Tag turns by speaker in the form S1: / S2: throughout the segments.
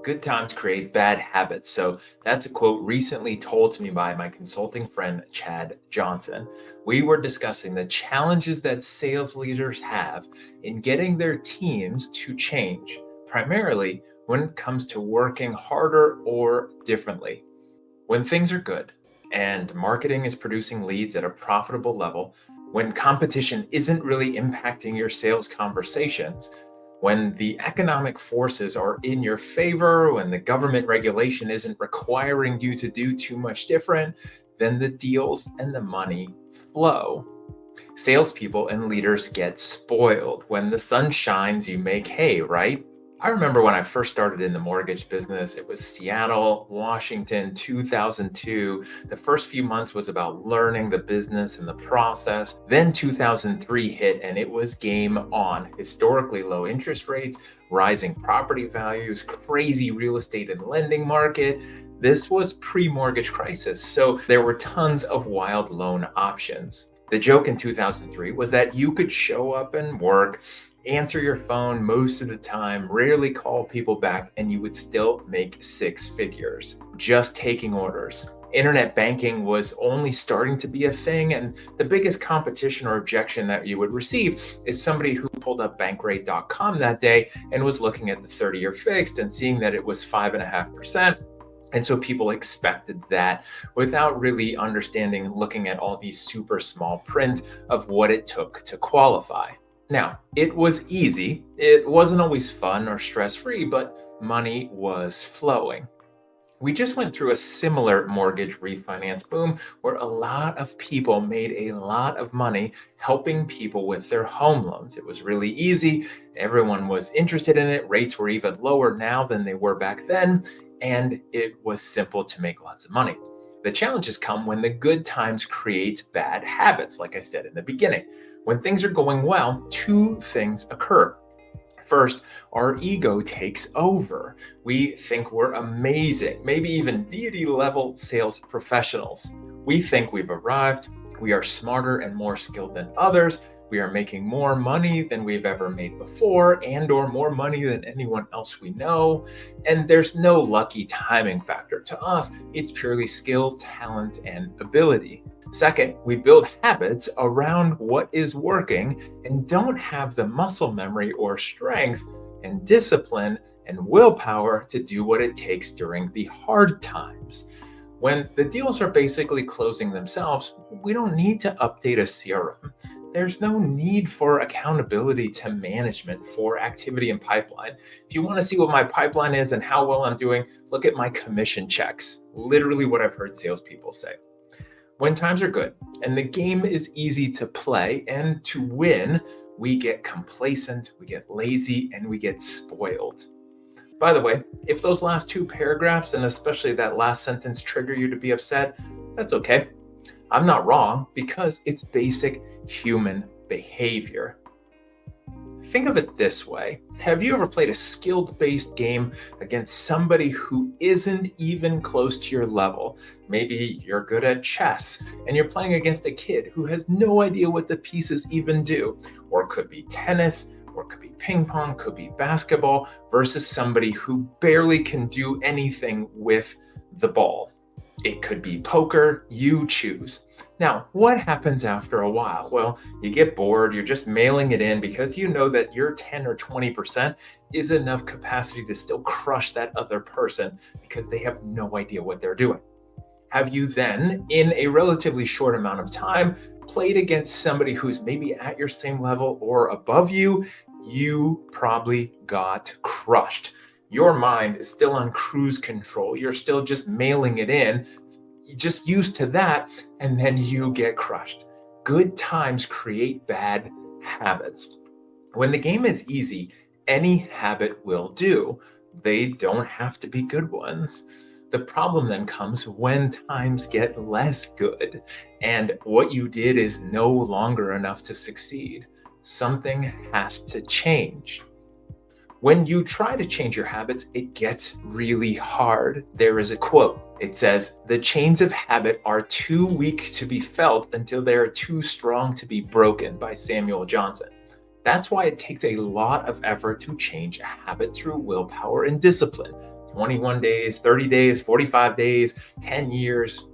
S1: Good times create bad habits. So that's a quote recently told to me by my consulting friend, Chad Johnson. We were discussing the challenges that sales leaders have in getting their teams to change, primarily when it comes to working harder or differently. When things are good and marketing is producing leads at a profitable level, when competition isn't really impacting your sales conversations, when the economic forces are in your favor, when the government regulation isn't requiring you to do too much different, then the deals and the money flow. Salespeople and leaders get spoiled. When the sun shines, you make hay, right? I remember when I first started in the mortgage business, it was Seattle, Washington, 2002. The first few months was about learning the business and the process. Then 2003 hit and it was game on. Historically low interest rates, rising property values, crazy real estate and lending market. This was pre-mortgage crisis, so there were tons of wild loan options. The joke in 2003 was that you could show up and work, answer your phone most of the time, rarely call people back, and you would still make six figures just taking orders. Internet banking was only starting to be a thing, and the biggest competition or objection that you would receive is somebody who pulled up bankrate.com that day and was looking at the 30-year fixed and seeing that it was 5.5%. And so people expected that without really understanding, looking at all these super small print of what it took to qualify. Now, it was easy. It wasn't always fun or stress-free, but money was flowing. We just went through a similar mortgage refinance boom where a lot of people made a lot of money helping people with their home loans. It was really easy. Everyone was interested in it. Rates were even lower now than they were back then. And it was simple to make lots of money. The challenges come when the good times create bad habits, like I said in the beginning. When things are going well, two things occur. First, our ego takes over. We think we're amazing, maybe even deity level sales professionals. We think we've arrived. We are smarter and more skilled than others. We are making more money than we've ever made before and/or more money than anyone else we know. And there's no lucky timing factor. To us, it's purely skill, talent, and ability. Second, we build habits around what is working and don't have the muscle memory or strength and discipline and willpower to do what it takes during the hard times. When the deals are basically closing themselves, we don't need to update a CRM. There's no need for accountability to management for activity and pipeline. If you want to see what my pipeline is and how well I'm doing, look at my commission checks. Literally what I've heard salespeople say. When times are good and the game is easy to play and to win, we get complacent, we get lazy, and we get spoiled. By the way, if those last two paragraphs and especially that last sentence trigger you to be upset, that's okay. I'm not wrong because it's basic human behavior. Think of it this way. Have you ever played a skill-based game against somebody who isn't even close to your level? Maybe you're good at chess and you're playing against a kid who has no idea what the pieces even do, or it could be tennis, or it could be ping pong, could be basketball, versus somebody who barely can do anything with the ball. It could be poker, you choose. Now, what happens after a while? Well, you get bored, you're just mailing it in because you know that your 10 or 20% is enough capacity to still crush that other person because they have no idea what they're doing. Have you then, in a relatively short amount of time, played against somebody who's maybe at your same level or above you? You probably got crushed. Your mind is still on cruise control. You're still just mailing it in. You're just used to that, and then you get crushed. Good times create bad habits. When the game is easy, any habit will do. They don't have to be good ones. The problem then comes when times get less good, and what you did is no longer enough to succeed. Something has to change. When you try to change your habits, it gets really hard. There is a quote. It says, "The chains of habit are too weak to be felt until they are too strong to be broken," by Samuel Johnson. That's why it takes a lot of effort to change a habit through willpower and discipline. 21 days, 30 days, 45 days, 10 years.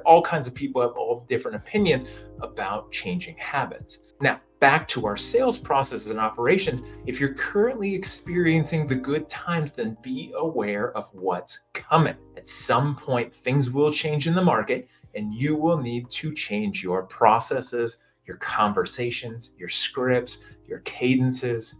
S1: All kinds of people have all different opinions about changing habits. Now, back to our sales processes and operations. If you're currently experiencing the good times, then be aware of what's coming. At some point, things will change in the market, and you will need to change your processes, your conversations, your scripts, your cadences.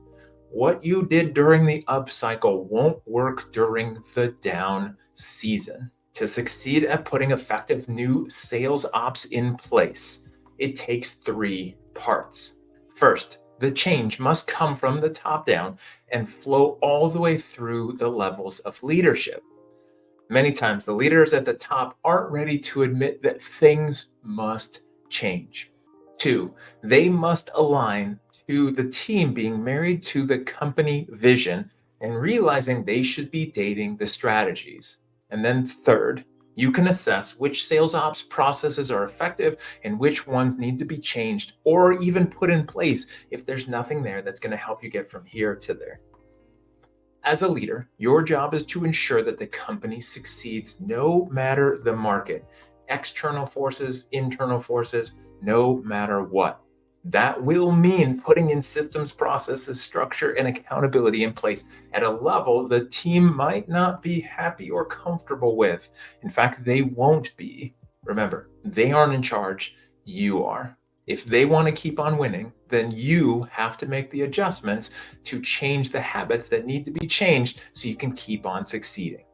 S1: What you did during the up cycle won't work during the down season. To succeed at putting effective new sales ops in place, it takes 3 parts. First, the change must come from the top down and flow all the way through the levels of leadership. Many times, the leaders at the top aren't ready to admit that things must change. 2, they must align to the team being married to the company vision and realizing they should be dating the strategies. And then third, you can assess which sales ops processes are effective and which ones need to be changed or even put in place if there's nothing there that's going to help you get from here to there. As a leader, your job is to ensure that the company succeeds no matter the market, external forces, internal forces, no matter what. That will mean putting in systems, processes, structure, and accountability in place at a level the team might not be happy or comfortable with. In fact, they won't be. Remember, they aren't in charge, you are. If they want to keep on winning, then you have to make the adjustments to change the habits that need to be changed so you can keep on succeeding.